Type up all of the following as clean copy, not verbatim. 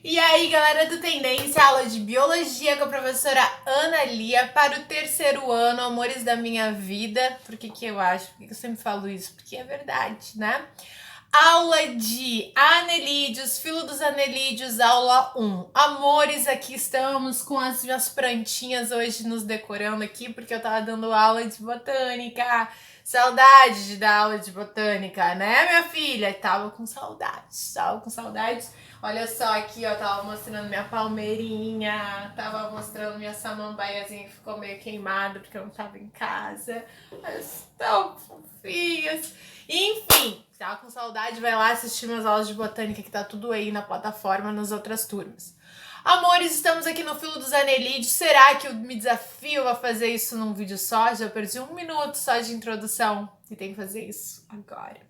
E aí, galera do Tendência, aula de Biologia com a professora Ana Lia para o terceiro ano, amores da minha vida. Por que eu acho? Por que eu sempre falo isso? Porque é verdade, né? Aula de anelídeos, filo dos anelídeos, aula 1. Amores, aqui estamos com as minhas plantinhas hoje nos decorando aqui, porque eu tava dando aula de botânica. Saudade de dar aula de botânica, né, minha filha? Tava com saudades, Olha só aqui, ó, tava mostrando minha palmeirinha, tava mostrando minha samambaiazinha que ficou meio queimada porque eu não tava em casa. Elas tão fofinhas. Enfim, tava com saudade, vai lá assistir minhas aulas de botânica que tá tudo aí na plataforma nas outras turmas. Amores, estamos aqui no filo dos anelídeos. Será que eu me desafio a fazer isso num vídeo só? Já perdi 1 minuto só de introdução e tem que fazer isso agora.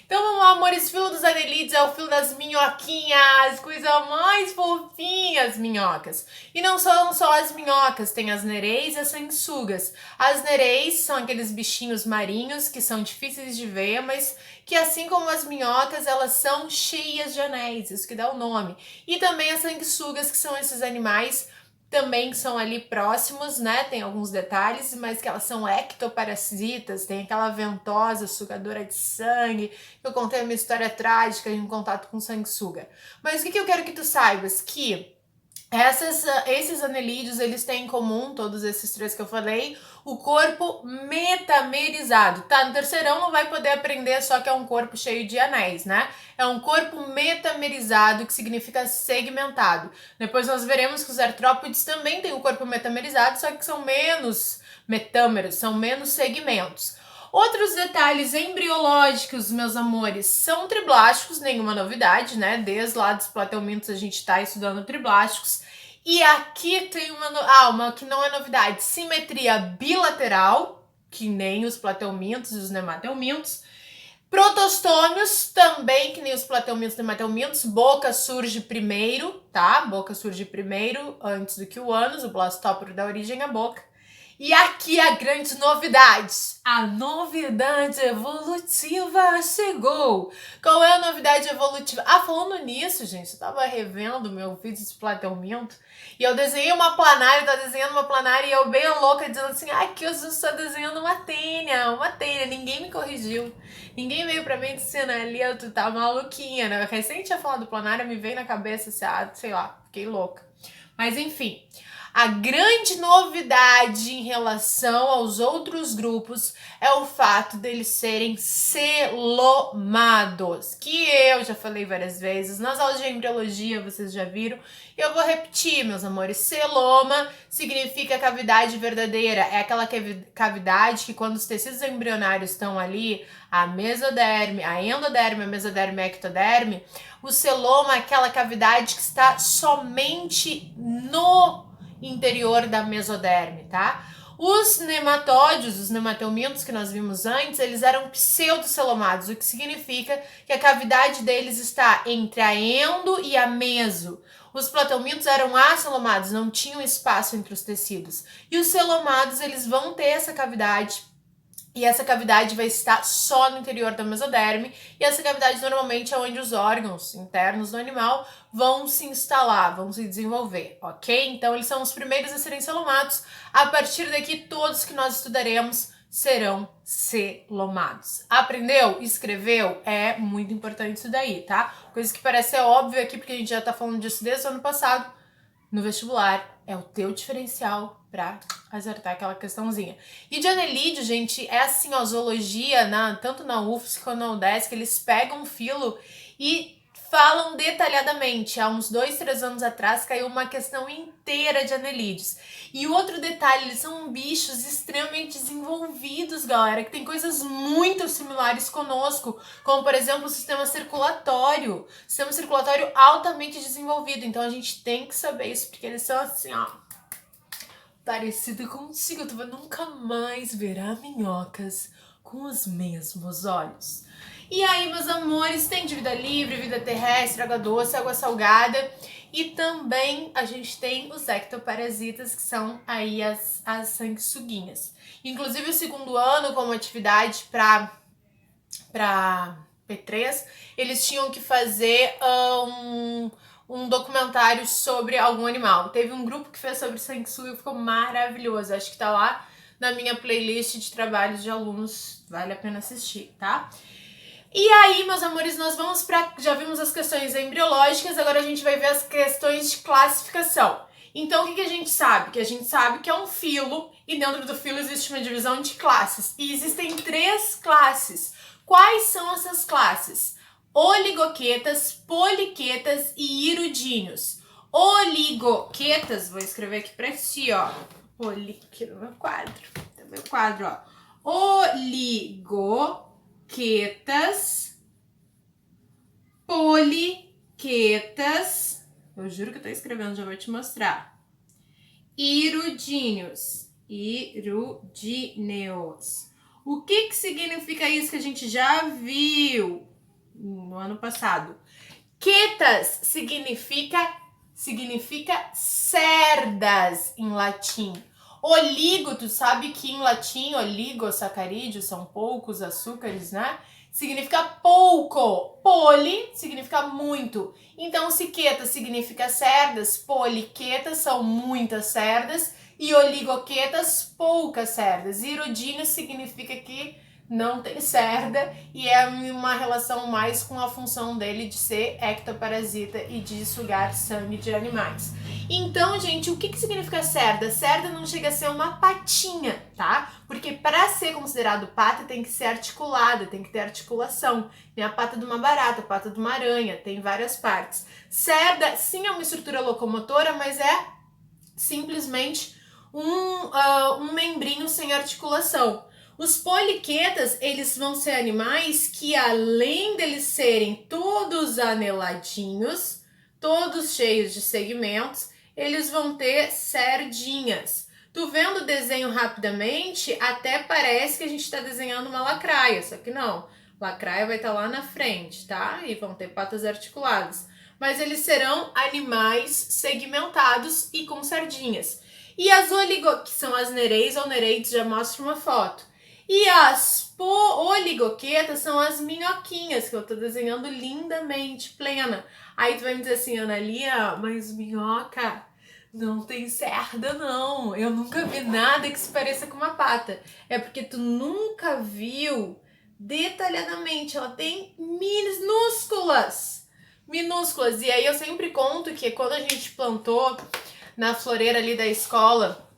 Então vamos lá, amores, filo dos anelídeos é o filo das minhoquinhas, coisa mais fofinha, as minhocas. E não são só as minhocas, tem as nereias e as sanguessugas. As nereias são aqueles bichinhos marinhos que são difíceis de ver, mas que assim como as minhocas, elas são cheias de anéis, isso que dá o nome. E também as sanguessugas, que são esses animais também que são ali próximos, né? Tem alguns detalhes, mas que elas são ectoparasitas, tem aquela ventosa sugadora de sangue. Eu contei a minha história trágica em contato com sanguessuga. Mas o que eu quero que tu saibas? Que esses anelídeos, eles têm em comum, todos esses três que eu falei, o corpo metamerizado, tá? No terceirão não vai poder aprender só que é um corpo cheio de anéis, né? É um corpo metamerizado, que significa segmentado. Depois nós veremos que os artrópodes também têm o corpo metamerizado, só que são menos metâmeros, são menos segmentos. Outros detalhes embriológicos, meus amores, são triblásticos, nenhuma novidade, né? Desde lá dos plateumintos a gente tá estudando triblásticos. E aqui tem uma que não é novidade, simetria bilateral, que nem os plateumintos e os nemateumintos. Protostômios, também que nem os plateumintos e nemateumintos, boca surge primeiro, tá? Boca surge primeiro, antes do que o ânus, o blastóporo dá origem à boca. E aqui a grande novidade, a novidade evolutiva chegou. Qual é a novidade evolutiva? Ah, falando nisso, gente, eu tava revendo meu vídeo de plateuminto e eu desenhei uma planária, eu tô desenhando uma planária e eu bem louca dizendo assim, que eu estou desenhando uma tênia, ninguém me corrigiu. Ninguém veio pra mim ensinar ali, tu tá maluquinha, né? Eu recém tinha falado do planária, me veio na cabeça, sei lá, fiquei louca. Mas enfim, a grande novidade em relação aos outros grupos é o fato deles serem celomados, que eu já falei várias vezes, nas aulas de embriologia vocês já viram, eu vou repetir, meus amores. Celoma significa cavidade verdadeira, é aquela cavidade que quando os tecidos embrionários estão ali, a mesoderme, a endoderme, a mesoderme e a ectoderme, o celoma é aquela cavidade que está somente no interior da mesoderme, tá? Os nematóides, os nemateumintos que nós vimos antes, eles eram pseudocelomados, o que significa que a cavidade deles está entre a endo e a meso. Os plateumintos eram acelomados, não tinham espaço entre os tecidos. E os celomados, eles vão ter essa cavidade, e essa cavidade vai estar só no interior da mesoderme, e essa cavidade normalmente é onde os órgãos internos do animal vão se instalar, vão se desenvolver, ok? Então eles são os primeiros a serem celomados. A partir daqui, todos que nós estudaremos serão celomados. Aprendeu? Escreveu? É muito importante isso daí, tá? Coisa que parece ser óbvio aqui, porque a gente já tá falando disso desde o ano passado. No vestibular, é o teu diferencial pra acertar aquela questãozinha. E de anelídeo, gente, é assim, ó, zoologia, tanto na UFSC quanto na UDESC, eles pegam um filo e falam detalhadamente. Há uns 2, 3 anos atrás caiu uma questão inteira de anelídeos. E outro detalhe, eles são bichos extremamente desenvolvidos, galera, que tem coisas muito similares conosco, como por exemplo o sistema circulatório. Sistema circulatório altamente desenvolvido, então a gente tem que saber isso, porque eles são assim, ó, parecido contigo, tu vai nunca mais verá minhocas com os mesmos olhos. E aí, meus amores, tem de vida livre, vida terrestre, água doce, água salgada. E também a gente tem os ectoparasitas, que são aí as sanguessuguinhas. Inclusive, o segundo ano, como atividade para P3, eles tinham que fazer um documentário sobre algum animal. Teve um grupo que fez sobre sanguessuga e ficou maravilhoso. Acho que tá lá na minha playlist de trabalhos de alunos. Vale a pena assistir, tá? E aí, meus amores, nós vamos para... Já vimos as questões embriológicas, agora a gente vai ver as questões de classificação. Então, o que a gente sabe? Que a gente sabe que é um filo e dentro do filo existe uma divisão de classes. E existem 3 classes. Quais são essas classes? Oligoquetas, poliquetas e hirudíneos. Oligoquetas, vou escrever aqui pra ti, ó. Aqui no meu quadro. No meu quadro, ó. Oligoquetas, poliquetas. Eu juro que eu tô escrevendo, já vou te mostrar. Hirudíneos. Hirudíneos. O que significa isso que a gente já viu no ano passado? Quetas significa cerdas em latim. Oligo, tu sabe que em latim oligosacarídeos são poucos açúcares, né? Significa pouco. Poli significa muito. Então, se queta significa cerdas, poliquetas são muitas cerdas e oligoquetas, poucas cerdas. Hirudíneo significa que não tem cerda e é uma relação mais com a função dele de ser ectoparasita e de sugar sangue de animais. Então, gente, o que significa cerda? Cerda não chega a ser uma patinha, tá? Porque para ser considerado pata tem que ser articulada, tem que ter articulação. Tem a pata de uma barata, a pata de uma aranha, tem várias partes. Cerda, sim, é uma estrutura locomotora, mas é simplesmente um membrinho sem articulação. Os poliquetas, eles vão ser animais que, além deles serem todos aneladinhos, todos cheios de segmentos, eles vão ter cerdinhas. Tu vendo o desenho rapidamente, até parece que a gente está desenhando uma lacraia, só que não. Lacraia vai estar lá na frente, tá? E vão ter patas articuladas. Mas eles serão animais segmentados e com sardinhas. E as que são as nereides ou nereides, já mostro uma foto. E as oligoquetas são as minhoquinhas, que eu tô desenhando lindamente, plena. Aí tu vai me dizer assim, Ana Lia, mas minhoca não tem cerda não. Eu nunca vi nada que se pareça com uma pata. É porque tu nunca viu detalhadamente. Ela tem minúsculas. E aí eu sempre conto que quando a gente plantou na floreira ali da escola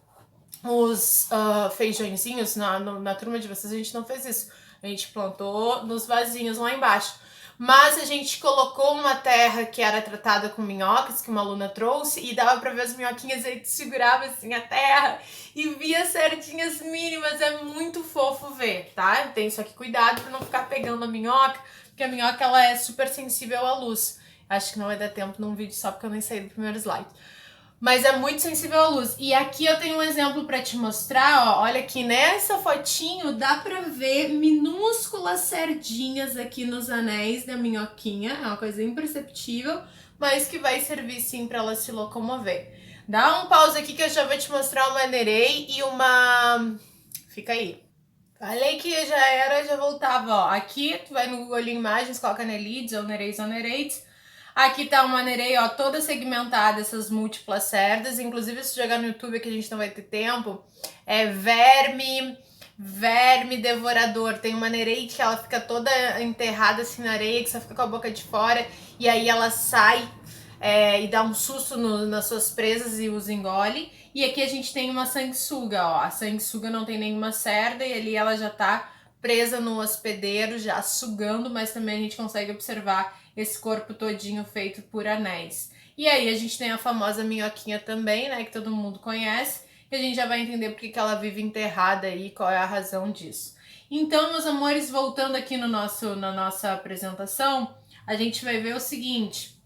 os feijõezinhos, na turma de vocês a gente não fez isso. A gente plantou nos vasinhos lá embaixo. Mas a gente colocou uma terra que era tratada com minhocas, que uma aluna trouxe, e dava pra ver as minhoquinhas, aí tu segurava assim a terra e via certinhas mínimas. É muito fofo ver, tá? Tem só que cuidado pra não ficar pegando a minhoca, porque a minhoca ela é super sensível à luz. Acho que não vai dar tempo num vídeo só porque eu nem saí do primeiro slide. Mas é muito sensível à luz. E aqui eu tenho um exemplo para te mostrar, ó. Olha aqui, nessa fotinho dá para ver minúsculas cerdinhas aqui nos anéis da minhoquinha. É uma coisa imperceptível, mas que vai servir sim para ela se locomover. Dá um pause aqui que eu já vou te mostrar uma nerei e uma... Fica aí. Falei que já era, já voltava, ó. Aqui tu vai no Google Imagens, coloca Nelides ou nereis ou nereides. Aqui tá uma nereia, ó, toda segmentada, essas múltiplas cerdas. Inclusive, se jogar no YouTube, que a gente não vai ter tempo, é verme devorador. Tem uma nereia que ela fica toda enterrada assim na areia, que só fica com a boca de fora, e aí ela sai e dá um susto nas suas presas e os engole. E aqui a gente tem uma sanguessuga, ó. A sanguessuga não tem nenhuma cerda e ali ela já tá presa no hospedeiro, já sugando, mas também a gente consegue observar esse corpo todinho feito por anéis. E aí a gente tem a famosa minhoquinha também, né, que todo mundo conhece, e a gente já vai entender por que ela vive enterrada aí, qual é a razão disso. Então, meus amores, voltando aqui na nossa apresentação, a gente vai ver o seguinte,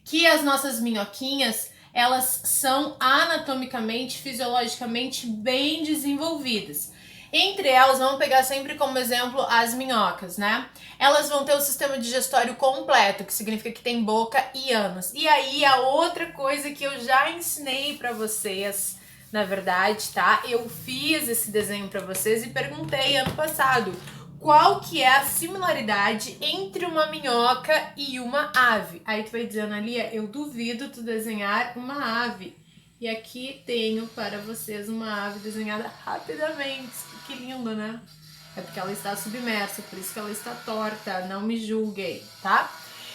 que as nossas minhoquinhas, elas são anatomicamente, fisiologicamente bem desenvolvidas. Entre elas, vamos pegar sempre como exemplo as minhocas, né? Elas vão ter o sistema digestório completo, que significa que tem boca e ânus. E aí, a outra coisa que eu já ensinei pra vocês, na verdade, tá? Eu fiz esse desenho pra vocês e perguntei ano passado, qual que é a similaridade entre uma minhoca e uma ave? Aí tu vai dizer, Ana Lia, eu duvido tu desenhar uma ave. E aqui tenho para vocês uma ave desenhada rapidamente. Que lindo, né? É porque ela está submersa, por isso que ela está torta. Não me julguem, tá?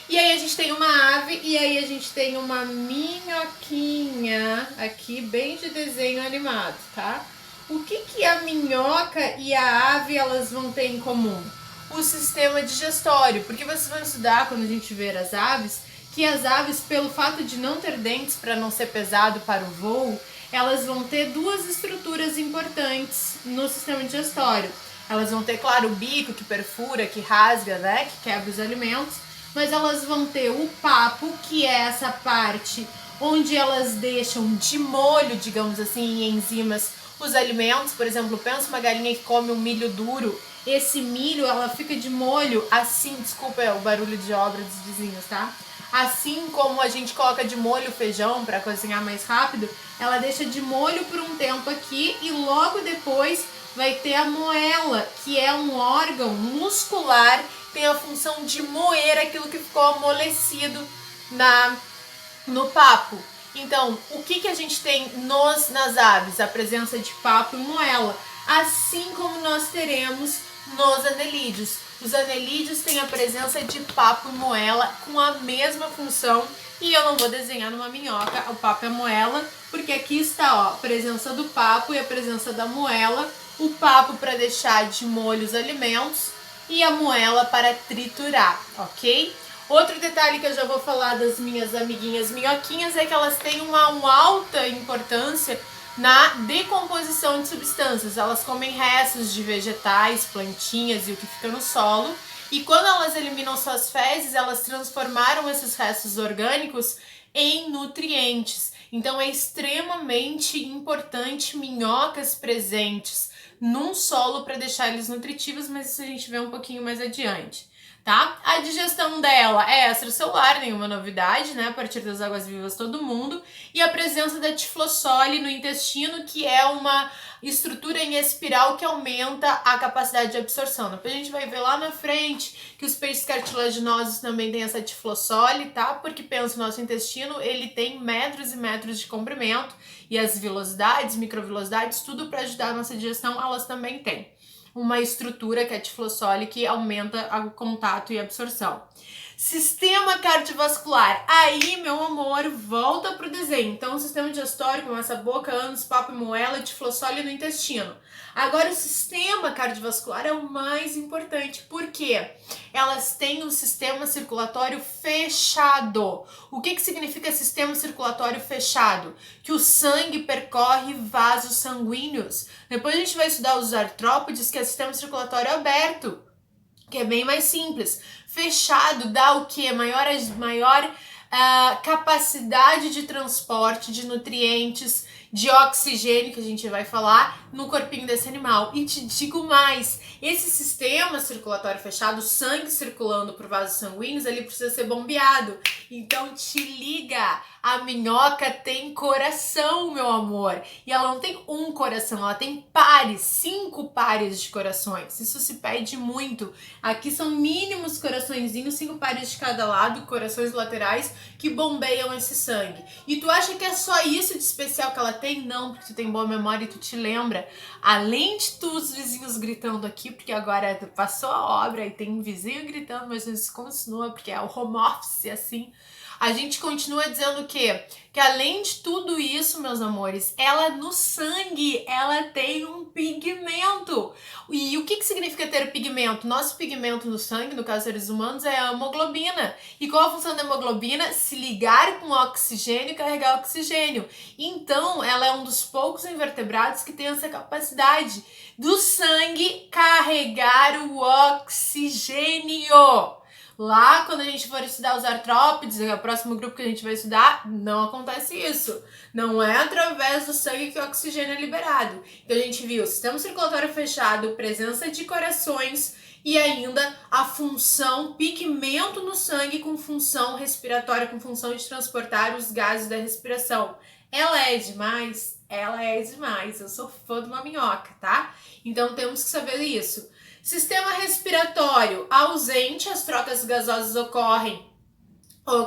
E aí a gente tem uma ave e aí a gente tem uma minhoquinha aqui, bem de desenho animado, tá? O que a minhoca e a ave elas vão ter em comum? O sistema digestório, porque vocês vão estudar quando a gente ver as aves, que as aves, pelo fato de não ter dentes para não ser pesado para o voo, elas vão ter duas estruturas importantes no sistema digestório. Elas vão ter, claro, o bico que perfura, que rasga, né, que quebra os alimentos, mas elas vão ter o papo, que é essa parte onde elas deixam de molho, digamos assim, em enzimas, os alimentos. Por exemplo, pensa uma galinha que come um milho duro, esse milho, ela fica de molho assim, desculpa o barulho de obra dos vizinhos, tá? Assim como a gente coloca de molho o feijão para cozinhar mais rápido, ela deixa de molho por um tempo aqui e logo depois vai ter a moela, que é um órgão muscular, tem a função de moer aquilo que ficou amolecido no papo. Então, o que a gente tem nas aves? A presença de papo e moela, assim como nós teremos nos anelídeos. Os anelídeos têm a presença de papo e moela com a mesma função. E eu não vou desenhar numa minhoca o papo e a moela, porque aqui está, ó, a presença do papo e a presença da moela. O papo para deixar de molho os alimentos e a moela para triturar, ok? Outro detalhe que eu já vou falar das minhas amiguinhas minhoquinhas é que elas têm uma alta importância na decomposição de substâncias. Elas comem restos de vegetais, plantinhas e o que fica no solo. E quando elas eliminam suas fezes, elas transformaram esses restos orgânicos em nutrientes. Então é extremamente importante minhocas presentes num solo para deixar eles nutritivos, mas isso a gente vê um pouquinho mais adiante. Tá? A digestão dela é extracelular, nenhuma novidade, né? A partir das águas vivas todo mundo. E a presença da tiflossole no intestino, que é uma estrutura em espiral que aumenta a capacidade de absorção. Depois a gente vai ver lá na frente que os peixes cartilaginosos também têm essa tiflossole, tá? Porque pensa, o nosso intestino, ele tem metros e metros de comprimento e as vilosidades, microvilosidades, tudo para ajudar a nossa digestão, elas também têm uma estrutura que é a tiflossole que aumenta o contato e a absorção. Sistema cardiovascular. Aí, meu amor, volta pro desenho. Então, o sistema digestório começa boca, ânus, papo e moela, tiflossole no intestino. Agora, o sistema cardiovascular é o mais importante. Por quê? Elas têm um sistema circulatório fechado. O que significa sistema circulatório fechado? Que o sangue percorre vasos sanguíneos. Depois a gente vai estudar os artrópodes, que é sistema circulatório aberto, que é bem mais simples. Fechado dá o quê? Maior capacidade de transporte de nutrientes, de oxigênio, que a gente vai falar, no corpinho desse animal. E te digo mais, esse sistema circulatório fechado, o sangue circulando por vasos sanguíneos, ele precisa ser bombeado. Então te liga, a minhoca tem coração, meu amor. E ela não tem um coração, ela tem pares, 5 pares de corações. Isso se pede muito. Aqui são mínimos coraçõezinhos, 5 pares de cada lado, corações laterais, que bombeiam esse sangue. E tu acha que é só isso de especial que ela tem? Não, porque tu tem boa memória e tu te lembra. Além de tu, os vizinhos gritando aqui, porque agora passou a obra e tem um vizinho gritando, mas isso continua, porque é o home office, assim. A gente continua dizendo o quê? Que além de tudo isso, meus amores, ela no sangue, ela tem um pigmento. E o que significa ter pigmento? Nosso pigmento no sangue, no caso dos seres humanos, é a hemoglobina. E qual a função da hemoglobina? Se ligar com o oxigênio e carregar oxigênio. Então, ela é um dos poucos invertebrados que tem essa capacidade do sangue carregar o oxigênio. Lá, quando a gente for estudar os artrópodes, o próximo grupo que a gente vai estudar, não acontece isso. Não é através do sangue que o oxigênio é liberado. Então, a gente viu sistema circulatório fechado, presença de corações e ainda a função pigmento no sangue com função respiratória, com função de transportar os gases da respiração. Ela é demais? Ela é demais. Eu sou fã de uma minhoca, tá? Então, temos que saber isso. Sistema respiratório ausente, as trocas gasosas ocorrem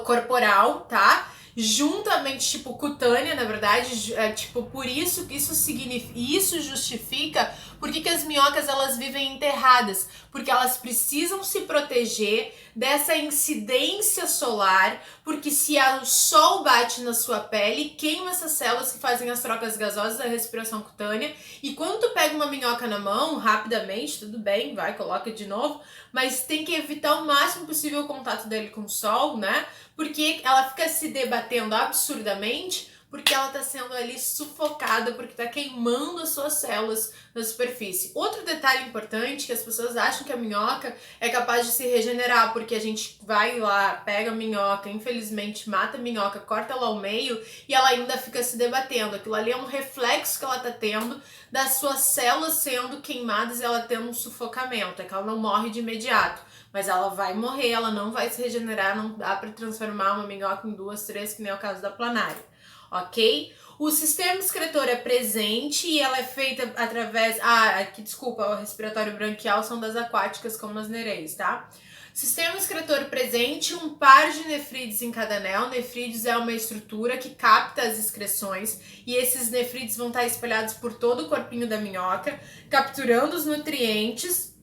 corporal, tá? Juntamente, tipo, cutânea, na verdade, tipo, por isso que isso justifica por que as minhocas elas vivem enterradas, porque elas precisam se proteger dessa incidência solar, porque se o sol bate na sua pele, queima essas células que fazem as trocas gasosas da respiração cutânea, e quando tu pega uma minhoca na mão, rapidamente, tudo bem, vai, coloca de novo, mas tem que evitar o máximo possível o contato dele com o sol, né? Porque ela fica se debatendo absurdamente, porque ela tá sendo ali sufocada, porque tá queimando as suas células na superfície. Outro detalhe importante, que as pessoas acham que a minhoca é capaz de se regenerar, porque a gente vai lá, pega a minhoca, infelizmente mata a minhoca, corta ela ao meio e ela ainda fica se debatendo. Aquilo ali é um reflexo que ela tá tendo das suas células sendo queimadas e ela tendo um sufocamento, é que ela não morre de imediato. Mas ela vai morrer, ela não vai se regenerar, não dá para transformar uma minhoca em 2, 3, que nem é o caso da planária, ok? O sistema excretor é presente e ela é feita através... aqui, desculpa, o respiratório branquial são das aquáticas, como as nereias, tá? Sistema excretor presente, um par de nefrídeos em cada anel. Nefrídeos é uma estrutura que capta as excreções e esses nefrídeos vão estar espalhados por todo o corpinho da minhoca, capturando os nutrientes,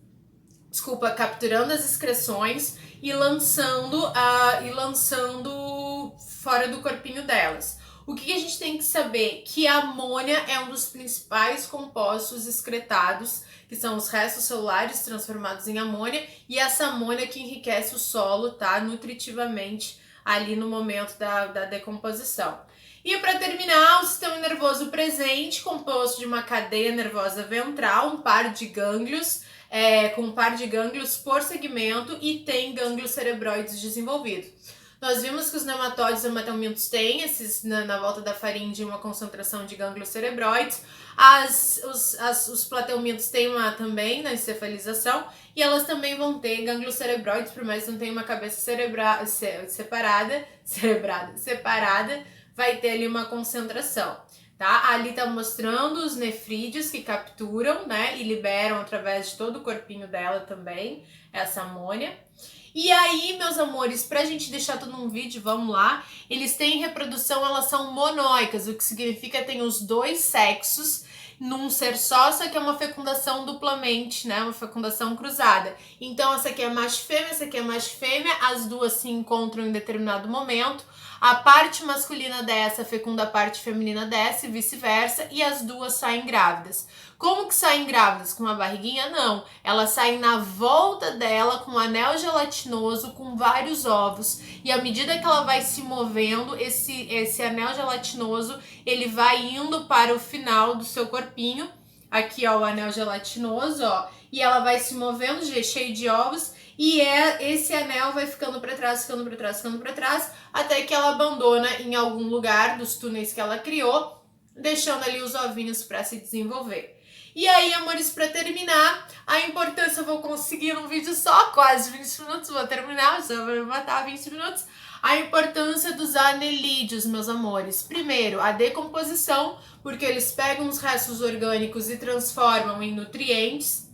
capturando as excreções e lançando fora do corpinho delas. O que a gente tem que saber? Que a amônia é um dos principais compostos excretados, que são os restos celulares transformados em amônia, e essa amônia que enriquece o solo, tá? Nutritivamente ali no momento da decomposição. E para terminar, o sistema nervoso presente, composto de uma cadeia nervosa ventral, um par de gânglios, com um par de gânglios por segmento e tem gânglios cerebroides desenvolvidos. Nós vimos que os nematóides e hematomintos têm na volta da faringe uma concentração de gânglios cerebroides. Os plateumintos têm também na encefalização e elas também vão ter gânglios cerebroides, por mais que não tenha uma cabeça separada, vai ter ali uma concentração. Tá? Ali tá mostrando os nefrídeos que capturam, né, e liberam através de todo o corpinho dela também essa amônia. E aí, meus amores, pra gente deixar tudo num vídeo, vamos lá. Eles têm reprodução, elas são monóicas, o que significa que tem os dois sexos num ser só que é uma fecundação duplamente, né? Uma fecundação cruzada. Então, essa aqui é macho e fêmea, essa aqui é macho e fêmea, as duas se encontram em determinado momento. A parte masculina dessa fecunda a parte feminina dessa e vice-versa, e as duas saem grávidas. Como que saem grávidas? Com uma barriguinha? Não. Elas saem na volta dela com um anel gelatinoso com vários ovos. E à medida que ela vai se movendo, esse anel gelatinoso, ele vai indo para o final do seu corpinho. Aqui, ó, o anel gelatinoso, ó. E ela vai se movendo, cheio de ovos. E esse anel vai ficando para trás, até que ela abandona em algum lugar dos túneis que ela criou, deixando ali os ovinhos para se desenvolver. E aí, amores, para terminar, a importância, eu vou conseguir num vídeo só, quase 20 minutos, vou terminar, só vou matar 20 minutos. A importância dos anelídeos, meus amores. Primeiro, a decomposição, porque eles pegam os restos orgânicos e transformam em nutrientes,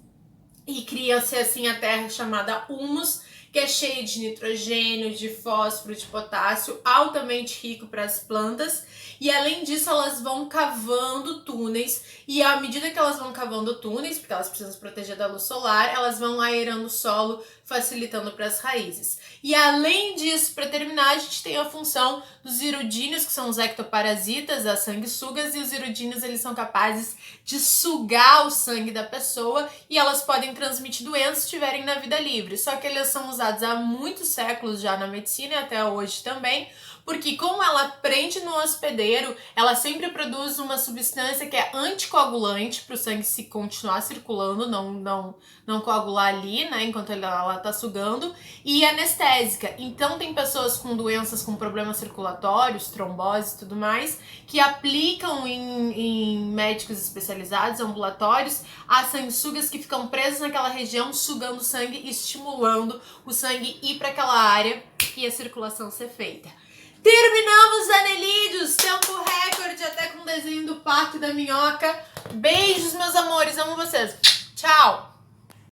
e cria-se assim a terra chamada humus, que é cheia de nitrogênio, de fósforo, de potássio, altamente rico para as plantas. E além disso, elas vão cavando túneis, e à medida que elas vão cavando túneis, porque elas precisam se proteger da luz solar, elas vão aerando o solo, facilitando para as raízes. E além disso, para terminar, a gente tem a função dos irudíneos, que são os ectoparasitas, as sanguessugas, e os irudíneos, eles são capazes de sugar o sangue da pessoa, e elas podem transmitir doenças se estiverem na vida livre. Só que eles são usados há muitos séculos já na medicina e até hoje também, porque como ela prende no hospedeiro, ela sempre produz uma substância que é anticoagulante para o sangue se continuar circulando, não coagular ali, né, enquanto ela tá sugando, e anestésica. Então tem pessoas com doenças com problemas circulatórios, trombose e tudo mais, que aplicam em médicos especializados, ambulatórios, as sanguessugas que ficam presas naquela região, sugando sangue e estimulando o sangue ir para aquela área e a circulação ser feita. Terminamos os anelídeos, tempo recorde, até com o desenho do pato e da minhoca. Beijos, meus amores, amo vocês. Tchau!